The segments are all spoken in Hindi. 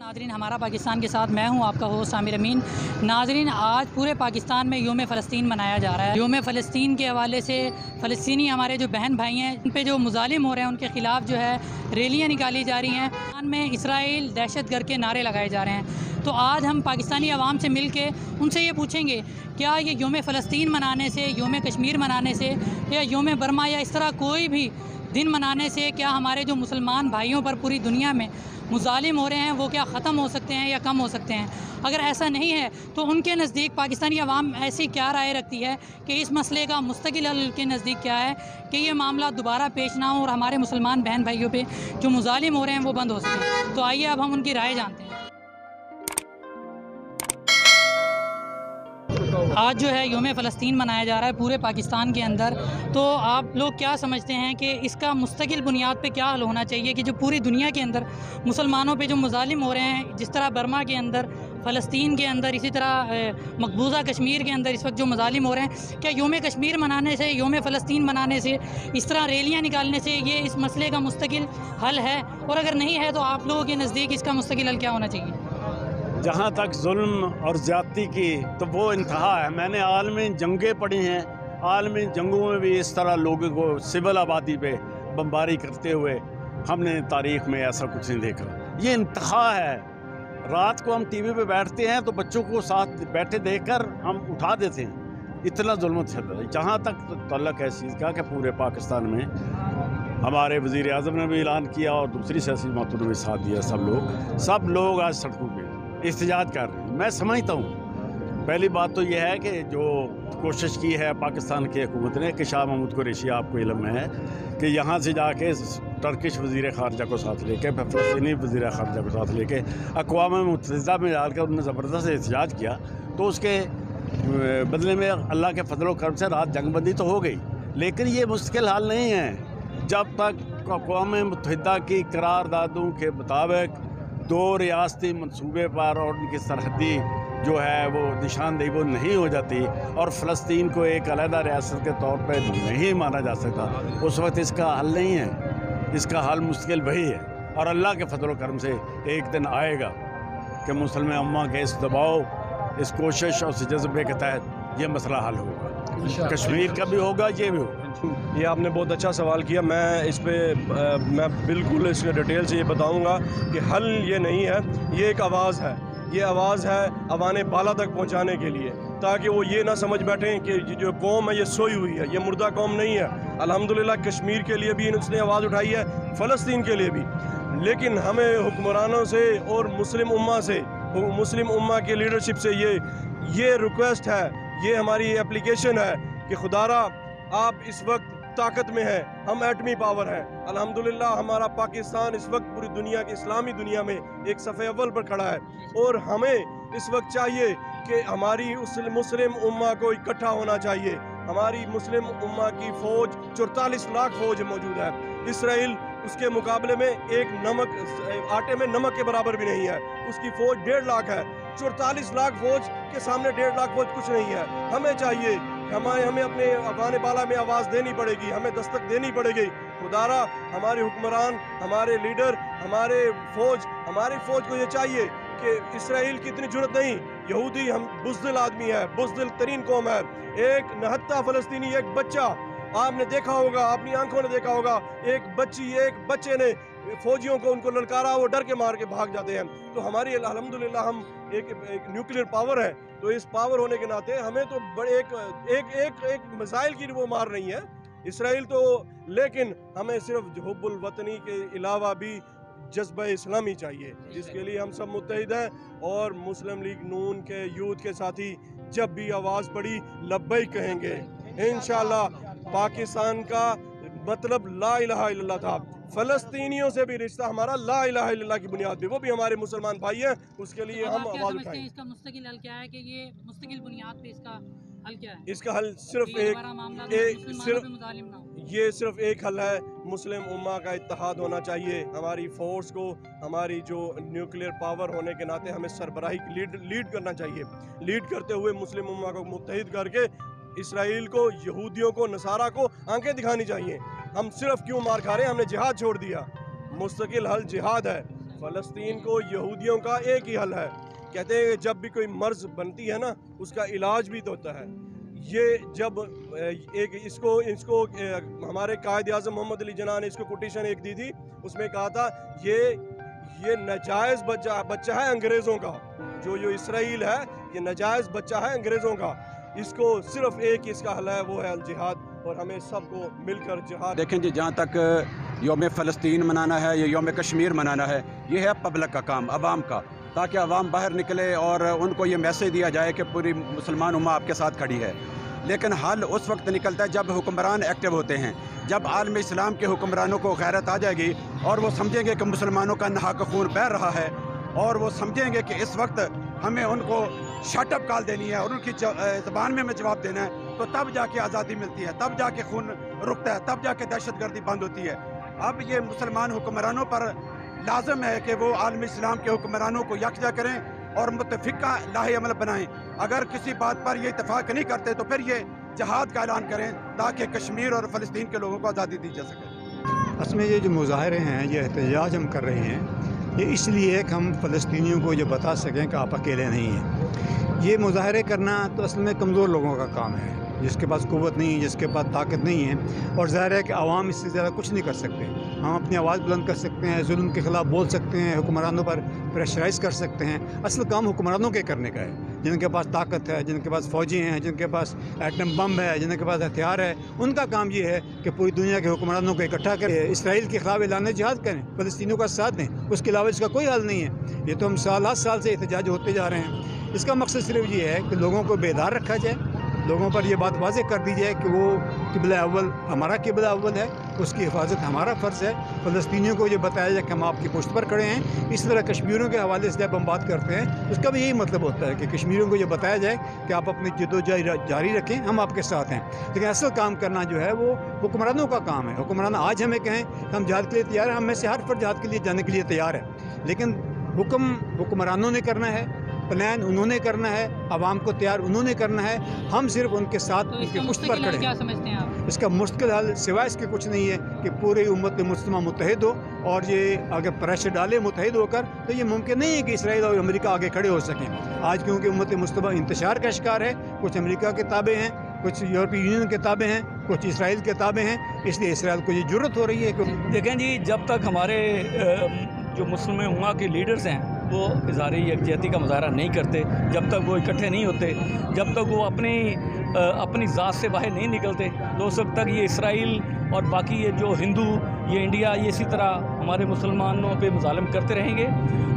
नाज़रीन, हमारा पाकिस्तान के साथ मैं हूं आपका होस्ट आमिर अमीन। नाज़रीन, आज पूरे पाकिस्तान में यौम फ़लस्तीन मनाया जा रहा है। यौम फ़लस्तीन के हवाले से फ़लस्तीनी हमारे जो बहन भाई हैं, उन पे जो मुज़ालिम हो रहे हैं, उनके ख़िलाफ़ जो है रैलियाँ निकाली जा रही हैं। पाकिस्तान में इसराइल दहशतगर्द के नारे लगाए जा रहे हैं। तो आज हम पाकिस्तानी अवाम से मिल के उनसे ये पूछेंगे, क्या ये यौम फ़लस्तीन मनाने से, यौम कश्मीर मनाने से या यौम बर्मा या इस तरह कोई भी दिन मनाने से क्या हमारे जो मुसलमान भाइयों पर पूरी दुनिया में मुज़ालिम हो रहे हैं वो क्या ख़त्म हो सकते हैं या कम हो सकते हैं? अगर ऐसा नहीं है तो उनके नज़दीक पाकिस्तानी अवाम ऐसी क्या राय रखती है कि इस मसले का मुस्तकिल हल के नज़दीक क्या है कि ये मामला दोबारा पेश ना हो और हमारे मुसलमान बहन भाइयों पे जो मुज़ालिम हो रहे हैं वो बंद हो सकें। तो आइए अब हम उनकी राय जानते हैं। आज जो है यौम फ़लस्तीन मनाया जा रहा है पूरे पाकिस्तान के अंदर, तो आप लोग क्या समझते हैं कि इसका मुस्तकिल बुनियाद पे क्या हल होना चाहिए कि जो पूरी दुनिया के अंदर मुसलमानों पे जो मुज़ालिम हो रहे हैं, जिस तरह बर्मा के अंदर, फ़लस्तीन के अंदर, इसी तरह मकबूजा कश्मीर के अंदर इस वक्त जो मुज़ालिम हो रहे हैं, क्या यौम कश्मीर मनाने से, यौम फ़लस्तीन मनाने से, इस तरह रैलियाँ निकालने से ये इस मसले का मुस्तकिल हल है? और अगर नहीं है तो आप लोगों के नज़दीक इसका मुस्तकिल हल क्या होना चाहिए? जहाँ तक जुल्म और ज़्यादती की तो वो इंतहा है। मैंने आलमी जंगें पढ़ी हैं, आलमी जंगों में भी इस तरह लोगों को सिविल आबादी पे बमबारी करते हुए हमने तारीख़ में ऐसा कुछ नहीं देखा। ये इंतहा है। रात को हम टीवी पे बैठते हैं तो बच्चों को साथ बैठे देखकर हम उठा देते हैं, इतना जुल्म चल रहा है। जहाँ तक तल्लक है इस चीज़ का कि पूरे पाकिस्तान में हमारे वज़ीर आज़म ने भी ऐलान किया और दूसरी सियासी जमातों ने भी साथ दिया। सब लोग आज सड़कों पर एहतजाज कर रहे हैं। मैं समझता हूँ पहली बात तो यह है कि जो कोशिश की है पाकिस्तान की हुकूमत ने कि शाह महमूद कुरैशी, आपको इल्म है कि यहाँ से जाके टर्किश वज़ीर ख़ारजा को साथ लेके, फ़लस्तीनी वज़ीर ख़ारजा को साथ लेके अक़वाम मुत्तहिदा में डालकर उन्होंने ज़बरदस्त एहतजाज किया। तो उसके बदले में अल्लाह के फजल व करम से रात जंगबंदी तो हो गई, लेकिन ये मुश्किल हाल नहीं है। जब तक अक़वाम मुत्तहिदा की करारदादों के मुताबिक 2 रियासती मनसूबे पर और उनकी सरहदी जो है वो निशानदेही वो नहीं हो जाती और फ़लस्तीन को एक अलग रियासत के तौर पर नहीं माना जा सकता, उस वक्त इसका हल नहीं है। इसका हल मुश्किल वही है और अल्लाह के फजल व करम से एक दिन आएगा कि मुसलमान उम्मा के इस दबाव, इस कोशिश और इस जज्बे के तहत ये मसला हल होगा। कश्मीर का भी होगा, ये भी होगा। ये आपने बहुत अच्छा सवाल किया। मैं इस पर मैं बिल्कुल इसके डिटेल से ये बताऊंगा कि हल ये नहीं है, ये एक आवाज़ है। ये आवाज़ है अवाने बाला तक पहुंचाने के लिए, ताकि वो ये ना समझ बैठें कि जो कौम है ये सोई हुई है, ये मुर्दा कौम नहीं है। अल्हम्दुलिल्लाह कश्मीर के लिए भी उसने आवाज़ उठाई है, फ़लस्तीन के लिए भी। लेकिन हमें हुक्मरानों से और मुस्लिम उम्मा से, मुस्लिम उम्मा की लीडरशिप से ये रिक्वेस्ट है, ये हमारी एप्लीकेशन है कि खुदारा आप इस वक्त ताकत में हैं, हम एटमी पावर हैं। अल्हम्दुलिल्लाह हमारा पाकिस्तान इस वक्त पूरी दुनिया की इस्लामी दुनिया में एक सफ़े अव्वल पर खड़ा है और हमें इस वक्त चाहिए कि हमारी उस मुस्लिम उम्मा को इकट्ठा होना चाहिए। हमारी मुस्लिम उम्मा की फ़ौज 44 लाख फ़ौज मौजूद है। इसराइल उसके मुकाबले में एक आटे में नमक के बराबर भी नहीं है, उसकी फ़ौज 1.5 लाख है। 44 लाख फ़ौज के सामने 1.5 लाख फ़ौज कुछ नहीं है। हमें चाहिए, हमें अपने अफ़गान बाला में आवाज़ देनी पड़ेगी, हमें दस्तक देनी पड़ेगी। खुदारा हमारे हुक्मरान, हमारे लीडर, हमारी फ़ौज को ये चाहिए कि इसराइल की इतनी जुर्रत नहीं। यहूदी हम बुज़दिल आदमी है, बुज़दिल तरीन कौम है। एक नहत्ता फ़लस्तीनी, एक बच्चा, आपने देखा होगा, अपनी आंखों ने देखा होगा, एक बच्चे ने फौजियों को उनको ललकारा, वो डर के मार के भाग जाते हैं। तो हमारी अल्हम्दुलिल्लाह हम एक न्यूक्लियर पावर है, तो इस पावर होने के नाते हमें तो बड़े एक मिसाइल की वो मार नहीं है इसराइल तो, लेकिन हमें सिर्फ हुब्बुल वतनी के अलावा भी जज्बा इस्लामी चाहिए, जिसके लिए हम सब मुत्तहिद हैं। और मुस्लिम लीग नून के यूथ के साथी जब भी आवाज़ पड़ी लब्बैक कहेंगे इंशाअल्लाह। पाकिस्तान का मतलब ला इलाहा इल्लल्लाह था। फ़लस्तीनियों से भी रिश्ता हमारा ला इलाहा इल्लल्लाह की बुनियाद पे, वो भी हमारे मुसलमान भाई हैं, उसके लिए हम आवाज़ उठाएं। इसका मुस्तकिल हल क्या है कि ये मुस्तकिल बुनियाद पे इसका हल क्या है? इसका हल सिर्फ ये सिर्फ एक हल है, मुस्लिम उम्मा का इत्तेहाद होना चाहिए। हमारी फ़ोर्स को, हमारी जो न्यूक्लियर पावर होने के नाते हमें सरबराही लीड करना चाहिए। लीड करते हुए मुस्लिम उम्मा को मुत्तहिद करके इसराइल को, यहूदियों को, नसारा को आंखें दिखानी चाहिए। हम सिर्फ क्यों मार खा रहे हैं, हमने जिहाद छोड़ दिया। मुस्तकिल हल जिहाद है। फ़लस्तीन को यहूदियों का एक ही हल है। कहते हैं कि जब भी कोई मर्ज़ बनती है ना, उसका इलाज भी तो होता है। ये जब एक इसको हमारे कायद आज़म मोहम्मद अली जिन्ना ने इसको कोटेशन एक दी थी, उसमें कहा था ये नाजायज़ बच्चा है अंग्रेज़ों का। जो इसराइल है ये नाजायज़ बच्चा है अंग्रेज़ों का। इसको सिर्फ एक इसका हल है, वो है अल जिहाद, और हमें सबको मिलकर जिहाद। देखें जी, जहाँ तक योम फ़लस्तीन मनाना है या योम कश्मीर मनाना है, ये है पब्लिक का काम, अवाम का, ताकि अवाम बाहर निकले और उनको ये मैसेज दिया जाए कि पूरी मुसलमान उम्मा आपके साथ खड़ी है। लेकिन हल उस वक्त निकलता है जब हुक्मरान एक्टिव होते हैं, जब आलम इस्लाम के हुक्मरानों को गैरत आ जाएगी और वो समझेंगे कि मुसलमानों का नहाक खून बह रहा है, और वो समझेंगे कि इस वक्त हमें उनको शटअप कॉल देनी है और उनकी ज़बान में हमें जवाब देना है, तो तब जाके आज़ादी मिलती है, तब जाके खून रुकता है, तब जाके दहशतगर्दी बंद होती है। अब ये मुसलमान हुक्मरानों पर लाजम है कि वो आलम इस्लाम के हुक्मरानों को यकजा करें और मुतफ़िका लाहे अमल बनाएं। अगर किसी बात पर ये इत्तेफाक नहीं करते तो फिर ये जहाद का ऐलान करें, ताकि कश्मीर और फ़लस्तीन के लोगों को आज़ादी दी जा सके। असल में ये जो मुजाहरे हैं, ये एहतजाज हम कर रहे हैं, ये इसलिए कि हम फ़लस्तीनियों को ये बता सकें कि आप अकेले नहीं हैं। ये मुजाहरे करना तो असल में कमज़ोर लोगों का काम है, जिसके पास क़ुव्वत नहीं है, जिसके पास ताकत नहीं है, और ज़ाहिर है कि आवाम इससे ज़्यादा कुछ नहीं कर सकते। हम अपनी आवाज़ बुलंद कर सकते हैं, जुल्म के ख़िलाफ़ बोल सकते हैं, हुक्मरानों पर प्रेशराइज़ कर सकते हैं। असल काम हुक्मरानों के करने का है, जिनके पास ताकत है, जिनके पास फ़ौजी हैं, जिनके पास एटम बम है, जिनके पास हथियार है, उनका काम ये है कि पूरी दुनिया के हुक्मरानों को इकट्ठा करें, इसराइल के ख़िलाफ़ ऐलान जिहाद करें, फ़लस्तीनियों का साथ दें। उसके अलावा इसका कोई हल नहीं है। ये तो हम साल से एहतजाज होते जा रहे हैं। इसका मकसद सिर्फ ये है कि लोगों को बेदार रखा जाए, लोगों पर यह बात वाज़ेह कर दी जाए कि वो क़िबला अव्वल हमारा क़िबला अव्वल है, उसकी हिफाजत हमारा फ़र्ज़ है। फ़लस्तीनियों को ये बताया जाए कि हम आपकी पुश्त पर खड़े हैं। इस तरह कश्मीरियों के हवाले से जब हम बात करते हैं, उसका भी यही मतलब होता है कि कश्मीरियों को ये बताया जाए कि आप अपनी जद्दोजहद जारी रखें, हम आपके साथ हैं। लेकिन असल काम करना जो है वो हुक्मरानों का काम है। हुक्मरान आज हमें कहें कि हम जहाद के लिए तैयार हैं, हम में से हर फर्द जहाद के लिए जाने के लिए तैयार है, लेकिन हुक्मरानों ने करना है, प्लान उन्होंने करना है, आवाम को तैयार उन्होंने करना है। हम सिर्फ उनके साथ तो उनके पुश्त पर खड़े क्या हैं। समझते हैं आप? इसका मुश्किल हल सिवाय इसके कुछ नहीं है कि पूरी उम्मत मुस्लिमा मुत्तहिद हो, और ये अगर प्रेशर डाले मुत्तहिद होकर, तो ये मुमकिन नहीं है कि इसराइल और अमेरिका आगे खड़े हो सकें। आज क्योंकि उम्मत मुस्लिमा इंतशार का शिकार है, कुछ अमेरिका के ताबे हैं, कुछ यूरोपीय यूनियन के ताबे हैं, कुछ इसराइल के ताबे हैं, इसलिए इसराइल को ये ज़रूरत हो रही है कि देखें जी, जब तक हमारे जो मुस्लिम उम्मा के लीडर्स हैं वो इज़हार यकजहती का मुजाहरा नहीं करते, जब तक वो इकट्ठे नहीं होते, जब तक वो अपनी ज़ात से बाहर नहीं निकलते, तो उस वक्त तक ये इसराइल और बाकी ये जो हिंदू, ये इंडिया, ये इसी तरह हमारे मुसलमानों पे मुजालिम करते रहेंगे।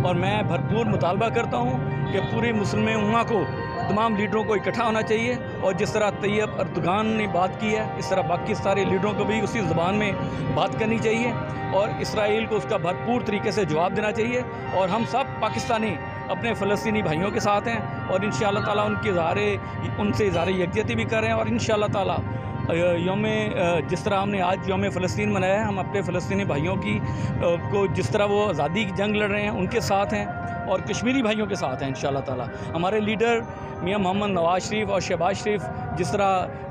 और मैं भरपूर मुतालबा करता हूँ कि पूरी मुस्लिम उम्मा को, तमाम लीडरों को इकट्ठा होना चाहिए, और जिस तरह तैयब अर्दगान ने बात की है, इस तरह बाकी सारे लीडरों को भी उसी ज़बान में बात करनी चाहिए, और इसराइल को उसका भरपूर तरीके से जवाब देना चाहिए। और हम सब पाकिस्तानी अपने फ़लस्तीनी भाइयों के साथ हैं, और इंशाअल्लाह ताला उनसे इज़हार यकजहती भी कर रहे हैं। और इंशाअल्लाह ताला जिस तरह हमने आज योम फ़लस्तीन मनाया है, हम अपने फ़लस्तीनी भाइयों को जिस तरह वो आज़ादी की जंग लड़ रहे हैं उनके साथ हैं, और कश्मीरी भाइयों के साथ हैं इंशाअल्लाह ताला। हमारे लीडर मियां मोहम्मद नवाज़ शरीफ और शहबाज शरीफ जिस तरह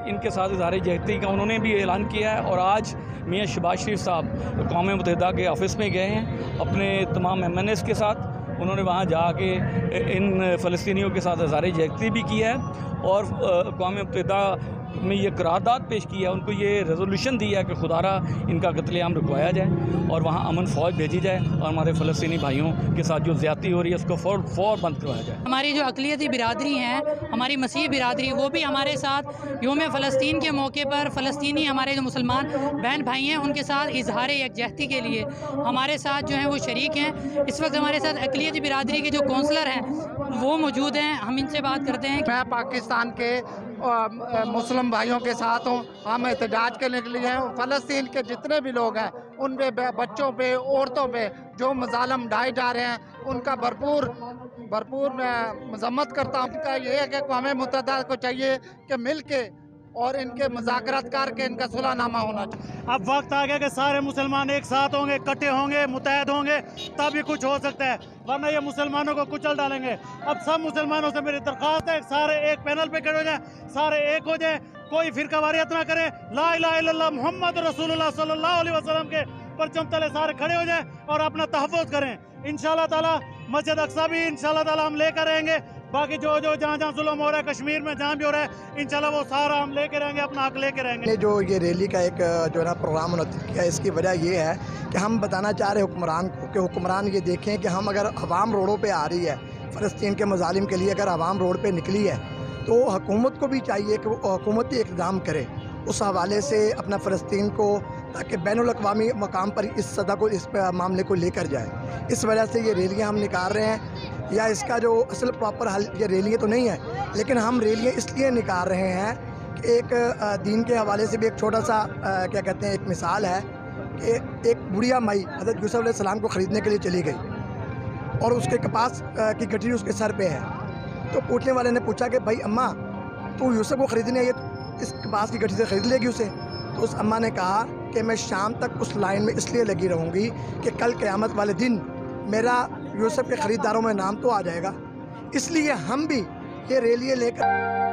इनके साथ इज़हार यकजहती का उन्होंने भी ऐलान किया है, और आज मियां शहबाज शरीफ साहब क़ौम मुत्तहिदा के ऑफ़िस में गए हैं अपने तमाम MNAs के साथ। उन्होंने वहाँ जाके इन फ़लस्तीनियों के साथ इज़हार यकजहती भी किया है, और क़ौम मुत्तहिदा में ये करारदाद पेश की है, उनको ये रेजोल्यूशन दिया है कि खुदारा इनका कत्लेआम रुकवाया जाए और वहाँ अमन फ़ौज भेजी जाए, और हमारे फ़लस्तीनी भाइयों के साथ जो ज़्यादती हो रही है उसको फ़ौर बंद करवाया जाए। हमारी जो अक़लियती बिरादरी हैं, हमारी मसीह बिरादरी, वो भी हमारे साथ योम फ़लस्तीन के मौके पर फ़लस्तीनी हमारे जो मुसलमान बहन भाई हैं उनके साथ इज़हार यकजहती के लिए हमारे साथ जो हैं वो शरीक हैं। इस वक्त हमारे साथ अक़लियती बिरादरी के जो कौंसलर हैं वो मौजूद हैं, हम इनसे बात करते हैं। मैं पाकिस्तान के मुस्लिम भाइयों के साथ हूँ। हम एहतजाज करने के लिए हैं। फ़लस्तीन के जितने भी लोग हैं उन पे, बच्चों पे, औरतों पे जो मज़ालिम ढाए जा रहे हैं, उनका भरपूर मैं मज़म्मत करता हूँ। इनका ये है कि क़ौम मुत्तहिदा को चाहिए कि मिल के और इनके मुज़ाकरात करके इनका सुलहनामा होना चाहिए। अब वक्त आ गया कि सारे मुसलमान एक साथ होंगे, इकट्ठे होंगे, मुत्तहद होंगे, तब ही कुछ हो सकता है, वरना ये मुसलमानों को कुचल डालेंगे। अब सब मुसलमानों से मेरी दरख्वास्त है, सारे एक पैनल पे खड़े हो जाएं, सारे एक हो जाएं, कोई फिरका वारियत ना करें, ला इलाहा इल्लल्लाह मुहम्मद रसूलुल्लाह सल्लल्लाहु अलैहि वसल्लम के परचम तले सारे खड़े हो जाएं और अपना तहफ़्फ़ुज़ करें। इंशाअल्लाह ताला मस्जिद अक्सा भी इंशाअल्लाह ताला हम लेकर रहेंगे। बाकी जो जहाँ जुल्म हो रहा है कश्मीर में, जहाँ भी हो रहा है, इंशाअल्लाह वो सारा हम लेके रहेंगे, अपना हक लेके रहेंगे। जो ये रैली का एक जो है ना प्रोग्राम मुनक़्क़िद किया, इसकी वजह ये है कि हम बताना चाह रहे हुक्मरान को कि हुक्मरान ये देखें कि हम अगर अवाम रोडों पे आ रही है फ़लस्तीन के मज़ालिम के लिए, अगर अवाम रोड पे निकली है तो हुकूमत को भी चाहिए कि वो हुकूमती इक़दाम करे उस हवाले से अपना फ़लस्तीन को, ताकि बैनुल-अक़वामी मकाम पर इस सदा को, इस मामले को लेकर जाए। इस वजह से ये रैलियाँ हम निकाल रहे हैं, या इसका जो असल प्रॉपर हल ये रैलियाँ तो नहीं है, लेकिन हम रैलियाँ इसलिए निकाल रहे हैं कि एक दीन के हवाले से भी एक छोटा सा क्या कहते हैं, एक मिसाल है कि एक बुढ़िया माई हज़रत यूसुफ़ अलैहिस्सलाम को ख़रीदने के लिए चली गई और उसके कपास की गठरी उसके सर पे है। तो पूछने वाले ने पूछा कि भाई अम्मा, तू यूसुफ़ को ख़रीदने आई है, इस कपास की गठरी से ख़रीद लेगी उसे? तो उस अम्मा ने कहा कि मैं शाम तक उस लाइन में इसलिए लगी रहूँगी कि कल क़यामत वाले दिन मेरा यूसुफ़ के ख़रीदारों में नाम तो आ जाएगा। इसलिए हम भी ये रैलियाँ लेकर